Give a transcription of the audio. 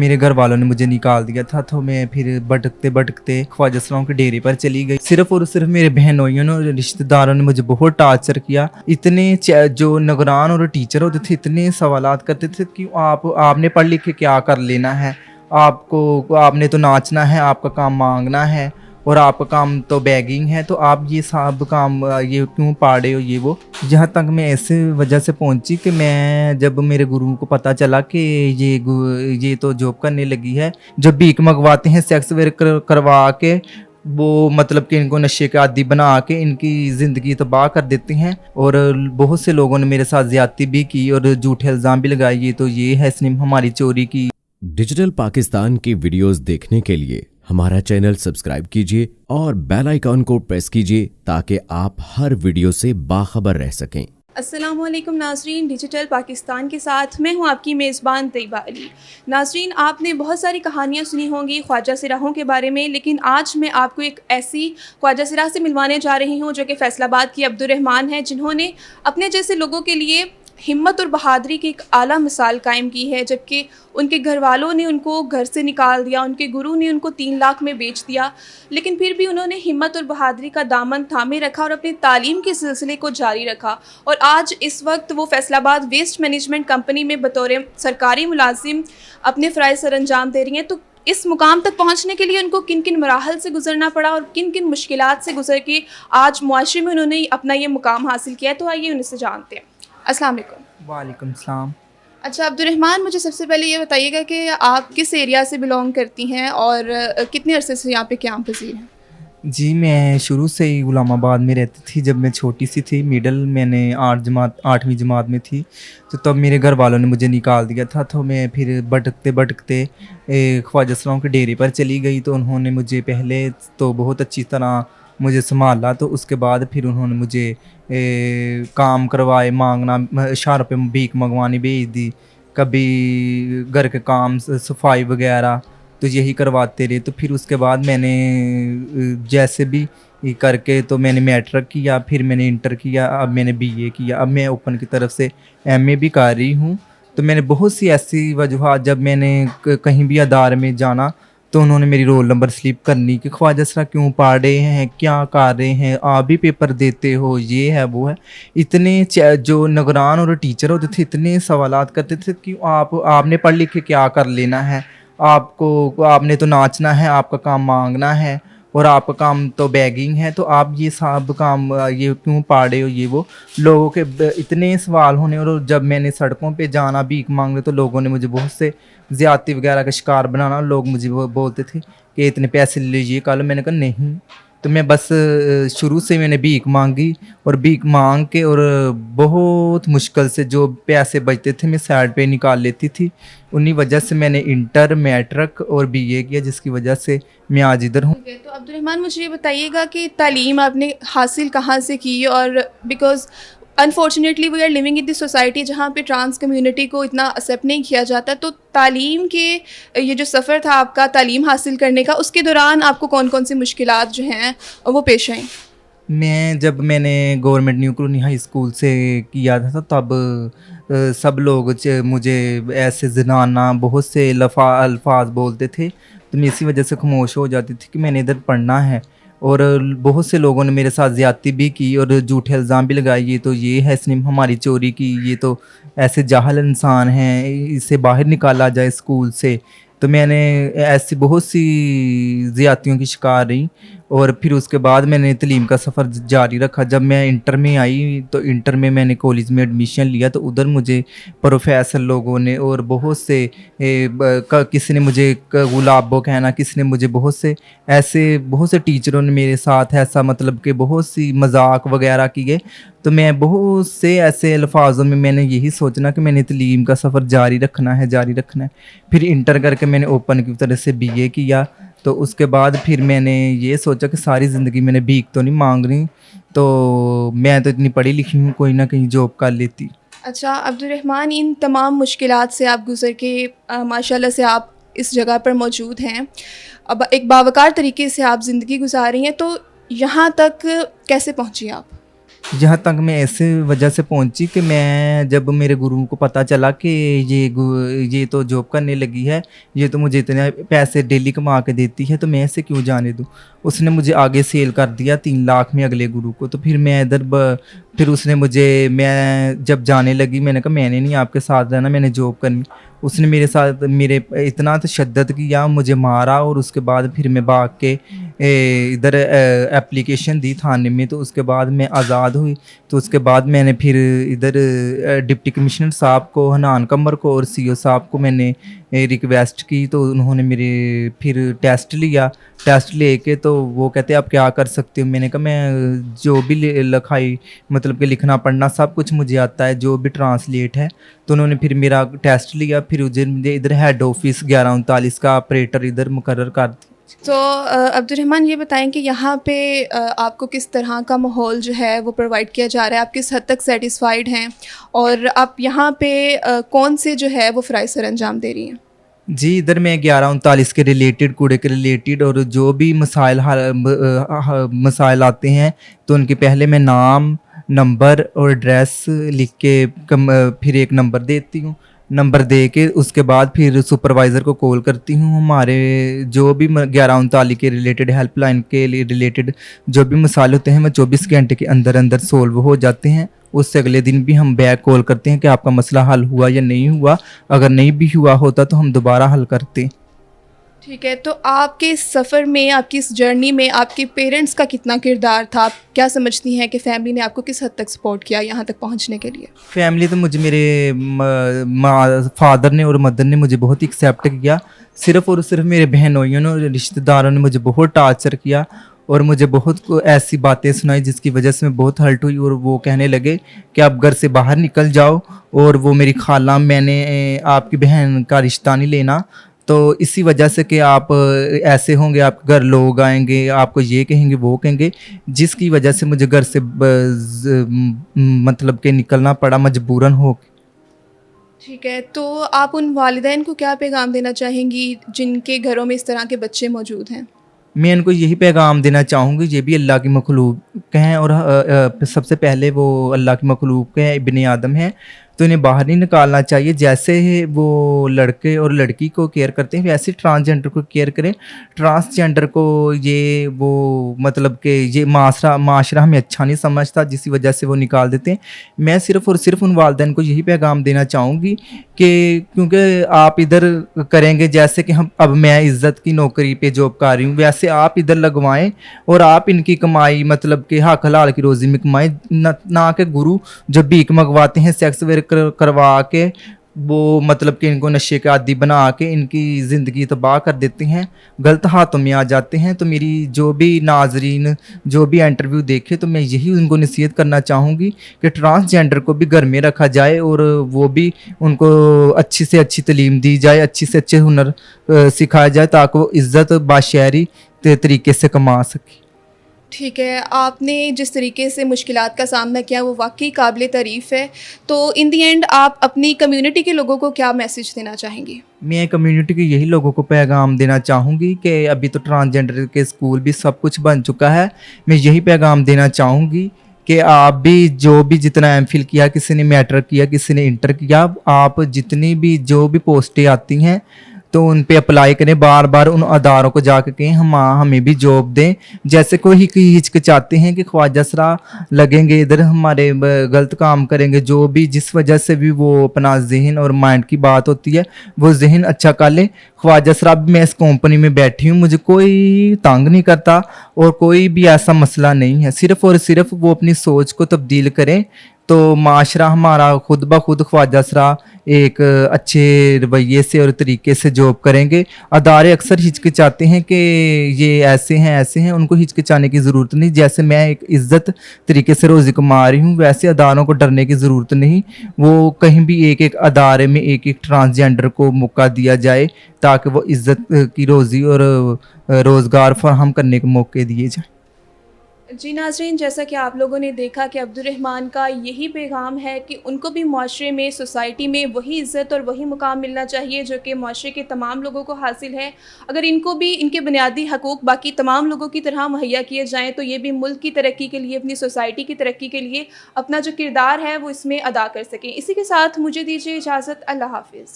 मेरे घर वालों ने मुझे निकाल दिया था, तो मैं फिर भटकते भटकते ख्वाजा सलाम के डेरे पर चली गई। सिर्फ और सिर्फ मेरे बहनोइयों ने और रिश्तेदारों ने मुझे बहुत टार्चर किया। इतने जो निगरान और टीचर होते थे इतने सवालात करते थे कि आपने पढ़ लिख के क्या कर लेना है, आपने तो नाचना है, आपका काम मांगना है और आपका काम तो बैगिंग है, तो आप ये सब काम ये क्यों पाड़े हो, ये वो। जहाँ तक मैं ऐसे वजह से पहुंची कि मैं जब मेरे गुरु को पता चला कि ये तो जॉब करने लगी है, जो भीख मंगवाते हैं सेक्स वर्क करवा के, वो मतलब कि इनको नशे के आदी बना के इनकी ज़िंदगी तबाह कर देते हैं। और बहुत से लोगों ने मेरे साथ ज़्यादती भी की और झूठे इल्ज़ाम भी लगाए, ये तो ये है इसने हमारी चोरी की। डिजिटल पाकिस्तान की वीडियोस देखने के लिए हमारा चैनल सब्सक्राइब कीजिए और बेल आइकॉन को प्रेस कीजिए ताकि आप हर वीडियो से बाखबर रह सकें। अस्सलामुअलैकुम नाज़रीन, डिजिटल पाकिस्तान के साथ मैं हूं आपकी मेज़बान तैयबा अली। नाज़रीन, आपने बहुत सारी कहानियां सुनी होंगी ख्वाजा सिराहों के बारे में, लेकिन आज मैं आपको एक ऐसी ख्वाजा सिराह से मिलवाने जा रही हूं जो कि फैसलाबाद की अब्दुर्रहमान है, जिन्होंने अपने जैसे लोगों के लिए हिम्मत और बहादुरी की एक आला मिसाल कायम की है। जबकि उनके घर वालों ने उनको घर से निकाल दिया, उनके गुरु ने उनको 3 लाख में बेच दिया, लेकिन फिर भी उन्होंने हिम्मत और बहादुरी का दामन थामे रखा और अपनी तालीम के सिलसिले को जारी रखा। और आज इस वक्त वो फैसलाबाद वेस्ट मैनेजमेंट कंपनी में बतौर सरकारी मुलाजिम अपने फ़राइज़ सर अंजाम दे रही हैं। तो इस मुकाम तक पहुंचने के लिए उनको किन किन मराहल से गुजरना पड़ा और किन किन मुश्किलात से गुजर के आज मुआशरे में उन्होंने अपना ये मुकाम हासिल किया है, तो आइए उनसे जानते हैं। अस्सलाम वालेकुम। वालेकुम सलाम। अच्छा अब्दुर्रहमान, मुझे सबसे पहले ये बताइएगा कि आप किस एरिया से बिलोंग करती हैं और कितने अरसे से यहाँ पे क़याम पज़ीर हैं? जी, मैं शुरू से ही गुलामाबाद में रहती थी। जब मैं छोटी सी थी, मैंने 8वीं जमात में थी, तो तब मेरे घर वालों ने मुझे निकाल दिया था, तो मैं फिर भटकते भटकते ख्वाजा सलाम के डेरे पर चली गई। तो उन्होंने मुझे पहले तो बहुत अच्छी तरह मुझे संभाला, तो उसके बाद फिर उन्होंने मुझे काम करवाए, मांगना इशारों पे भीख मंगवानी भेज दी, कभी घर के काम सफाई वगैरह, तो यही करवाते रहे। तो फिर उसके बाद मैंने जैसे भी करके तो मैंने मैट्रिक किया, फिर मैंने इंटर किया, अब मैंने बीए किया, अब मैं ओपन की तरफ से एमए भी कर रही हूँ। तो मैंने बहुत सी ऐसी वजूहात, जब मैंने कहीं भी अदारे में जाना तो उन्होंने मेरी रोल नंबर स्लिप करनी कि ख्वाजा सरा क्यों पढ़ रहे हैं, क्या कर रहे हैं, आप भी पेपर देते हो, ये है वो है। इतने जो निगरान और टीचर होते थे इतने सवालात करते थे कि आपने पढ़ लिख के क्या कर लेना है, आपने तो नाचना है, आपका काम मांगना है और आपका काम तो बैगिंग है, तो आप ये सब काम ये क्यों पाड़े हो, ये वो। लोगों के इतने सवाल होने, और जब मैंने सड़कों पे जाना भीख मांगने तो लोगों ने मुझे बहुत से ज़्यादती वगैरह का शिकार बनाना। लोग मुझे वो बोलते थे कि इतने पैसे ले लीजिए कल। मैंने कहा नहीं। तो मैं बस शुरू से मैंने भीख मांगी और भीख मांग के और बहुत मुश्किल से जो पैसे बचते थे मैं साइड पे निकाल लेती थी। उन्हीं वजह से मैंने इंटर, मैट्रिक और बीए किया, जिसकी वजह से मैं आज इधर हूँ। तो अब्दुर्रहमान, मुझे ये बताइएगा कि तालीम आपने हासिल कहाँ से की? और because unfortunately we are living in this society जहाँ पे ट्रांस कम्युनिटी को इतना एक्सेप्ट नहीं किया जाता, तो तालीम के ये जो सफ़र था आपका तालीम हासिल करने का, उसके दौरान आपको कौन कौन सी मुश्किलात जो हैं वो पेश आईं? जब मैंने government new colony high school से किया था, तब सब लोग मुझे ऐसे जनाना बहुत से अल्फाज बोलते थे, तो मैं इसी वजह से खामोश हो जाती थी कि मैंने इधर पढ़ना है। और बहुत से लोगों ने मेरे साथ ज़्यादती भी की और झूठे इल्ज़ाम भी लगाए, ये तो ये है इसने हमारी चोरी की, ये तो ऐसे जाहल इंसान हैं, इसे बाहर निकाला जाए स्कूल से। तो मैंने ऐसी बहुत सी ज़्यादतियों की शिकार रही। और फिर उसके बाद मैंने तालीम का सफ़र जारी रखा। जब मैं इंटर में आई तो इंटर में मैंने कॉलेज में एडमिशन लिया, तो उधर मुझे प्रोफेसर लोगों ने और बहुत से किसी ने मुझे गुलाबो कहना, किसी ने मुझे बहुत से टीचरों ने मेरे साथ ऐसा मतलब कि बहुत सी मजाक वगैरह किए। तो मैं बहुत से ऐसे अल्फाजों में मैंने यही सोचना कि मैंने तालीम का सफ़र जारी रखना है। फिर इंटर करके मैंने ओपन की तरह से बीए किया। तो उसके बाद फिर मैंने ये सोचा कि सारी ज़िंदगी मैंने भीख तो नहीं मांग रही, तो मैं तो इतनी पढ़ी लिखी हूँ, कोई ना कहीं जॉब कर लेती। अच्छा अब्दुर्रहमान, इन तमाम मुश्किलात से आप गुज़र के माशाल्लाह से आप इस जगह पर मौजूद हैं, अब एक बावकार तरीके से आप ज़िंदगी गुजार रही हैं, तो यहाँ तक कैसे पहुँची आप? जहाँ तक मैं ऐसे वजह से पहुंची कि मैं जब मेरे गुरु को पता चला कि ये तो जॉब करने लगी है, ये तो मुझे इतने पैसे डेली कमा के देती है, तो मैं ऐसे क्यों जाने दूँ। उसने मुझे आगे सेल कर दिया 3 लाख में अगले गुरु को। तो फिर मैं फिर उसने मुझे, मैं जब जाने लगी मैंने कहा मैंने नहीं आपके साथ रहना, मैंने जॉब करनी। उसने मेरे साथ मेरे इतना तशद्दद किया, मुझे मारा, और उसके बाद फिर मैं भाग के इधर एप्लीकेशन दी थाने में। तो उसके बाद मैं आज़ाद हुई। तो उसके बाद मैंने फिर इधर डिप्टी कमिश्नर साहब को, हनान कमर को और सीओ साहब को मैंने रिक्वेस्ट की। तो उन्होंने मेरे फिर टेस्ट लिया। टेस्ट लेके तो वो कहते आप क्या कर सकते हो। मैंने कहा मैं जो भी लिखाई मतलब कि लिखना पढ़ना सब कुछ मुझे आता है, जो भी ट्रांसलेट है। तो उन्होंने फिर मेरा टेस्ट लिया। फिर मुझे इधर हेड ऑफिस 1139 का ऑपरेटर इधर मुकर्रर कर दिया। तो अब्दुर्रहमान ये बताएं कि यहाँ पे आपको किस तरह का माहौल जो है वो प्रोवाइड किया जा रहा है, आप किस हद तक सेटिस्फाइड हैं, और आप यहाँ पे कौन से जो है वो फ़राइज़ सर अंजाम दे रही हैं? जी, इधर मैं 1139 के रिलेटेड, कूड़े के रिलेटेड और जो भी मसाइल आते हैं तो उनके पहले मैं नाम, नंबर और एड्रेस लिख के फिर एक नंबर देती हूँ। नंबर दे के उसके बाद फिर सुपरवाइज़र को कॉल करती हूँ। हमारे जो भी 1139 के रिलेटेड, हेल्पलाइन के रिलेटेड जो भी मसाले होते हैं वो 24 घंटे के अंदर अंदर सोल्व हो जाते हैं। उससे अगले दिन भी हम बैक कॉल करते हैं कि आपका मसला हल हुआ या नहीं हुआ। अगर नहीं भी हुआ होता तो हम दोबारा हल करते हैं। ठीक है, तो आपके इस सफ़र में, आपकी इस जर्नी में आपके पेरेंट्स का कितना किरदार था? आप क्या समझती हैं कि फ़ैमिली ने आपको किस हद तक सपोर्ट किया यहाँ तक पहुँचने के लिए? फैमिली तो मुझे मेरे फादर ने और मदर ने मुझे बहुत एक्सेप्ट किया। सिर्फ़ और सिर्फ मेरे बहनोइयों ने और रिश्तेदारों ने मुझे बहुत टार्चर किया और मुझे बहुत ऐसी बातें सुनाई जिसकी वजह से मैं बहुत हर्ट हुई। और वो कहने लगे कि आप घर से बाहर निकल जाओ, और वो मेरी खाला, मैंने आपकी बहन का रिश्ता नहीं लेना। तो इसी वजह से कि आप ऐसे होंगे, आपके घर लोग आएंगे, आपको ये कहेंगे वो कहेंगे, जिसकी वजह से मुझे घर से मतलब कि निकलना पड़ा मजबूरन हो। ठीक है, तो आप उन वालिदैन को क्या पैगाम देना चाहेंगी जिनके घरों में इस तरह के बच्चे मौजूद हैं? मैं इनको यही पैगाम देना चाहूँगी, ये भी अल्लाह की मखलूक हैं और सबसे पहले वो अल्लाह की मखलूक हैं, इब्ने आदम हैं, तो इन्हें बाहर नहीं निकालना चाहिए। जैसे वो लड़के और लड़की को केयर करते हैं वैसे ट्रांसजेंडर को केयर करें। ट्रांसजेंडर को ये वो मतलब कि ये माशरा हमें अच्छा नहीं समझता, जिसकी वजह से वो निकाल देते हैं। मैं सिर्फ़ और सिर्फ उन वालिदैन को यही पैगाम देना चाहूँगी कि क्योंकि आप इधर करेंगे जैसे कि अब मैं इज़्ज़त की नौकरी पे जॉब कर रही हूँ, वैसे आप इधर लगवाएं और आप इनकी कमाई मतलब कि हक हलाल की रोज़ी में कमाएं, ना कि गुरु जो भीख मंगवाते हैं सेक्स वर्क करवा के वो मतलब कि इनको नशे के आदी बना के इनकी ज़िंदगी तबाह कर देते हैं, गलत हाथों में आ जाते हैं। तो मेरी जो भी नाजरीन जो भी इंटरव्यू देखे तो मैं यही उनको नसीहत करना चाहूँगी कि ट्रांसजेंडर को भी घर में रखा जाए और वो भी उनको अच्छी से अच्छी तालीम दी जाए, अच्छी से अच्छे हुनर सिखाया जाए ताकि वो इज़्ज़त बाशहरी तरीके से कमा सके। ठीक है, आपने जिस तरीके से मुश्किलात का सामना किया वो वाकई काबिल तारीफ़ है। तो इन दी एंड आप अपनी कम्युनिटी के लोगों को क्या मैसेज देना चाहेंगी? मैं कम्युनिटी के यही लोगों को पैगाम देना चाहूँगी कि अभी तो ट्रांसजेंडर के स्कूल भी सब कुछ बन चुका है। मैं यही पैगाम देना चाहूँगी कि आप भी जो भी जितना एमफिल किया, किसी ने मैट्रिक किया, किसी ने इंटर किया, आप जितनी भी जो भी पोस्टें आती हैं तो उन पे अप्लाई करें, बार बार उन अदारों को जाकर कहें हमें भी जॉब दें। जैसे कोई हिचकिचाते हैं कि ख्वाजा सरा लगेंगे इधर हमारे गलत काम करेंगे, जो भी जिस वजह से भी वो अपना जहन और माइंड की बात होती है वो जहन अच्छा कर ले। ख्वाजा सरा भी मैं इस कंपनी में बैठी हूँ, मुझे कोई तंग नहीं करता और कोई भी ऐसा मसला नहीं है। सिर्फ़ और सिर्फ वो अपनी सोच को तब्दील करें तो माशरा हमारा खुद ब खुद ख्वाजा सरा एक अच्छे रवैये से और तरीके से जॉब करेंगे। अदारे अक्सर हिचकिचाते हैं कि ये ऐसे हैं, उनको हिचकिचाने की ज़रूरत नहीं। जैसे मैं एक इज़्ज़त तरीके से रोज़ी कमा रही हूँ वैसे अदारों को डरने की ज़रूरत नहीं। वो कहीं भी एक एक अदारे में एक एक ट्रांसजेंडर को मौका दिया जाए ताकि वो इज़्ज़त की रोज़ी और रोज़गार फराहम करने के मौके दिए जाए। जी नाज़रीन, जैसा कि आप लोगों ने देखा कि अब्दुर्रहमान का यही पैगाम है कि उनको भी माशरे में, सोसाइटी में वही इज़्ज़त और वही मुकाम मिलना चाहिए जो कि माशरे के तमाम लोगों को हासिल है। अगर इनको भी इनके बुनियादी हकूक़ बाकी तमाम लोगों की तरह मुहैया किए जाएँ तो ये भी मुल्क की तरक्की के लिए, अपनी सोसाइटी की तरक्की के लिए अपना जो किरदार है वो इसमें अदा कर सकें। इसी के साथ मुझे दीजिए इजाज़त। अल्लाह हाफ़िज़।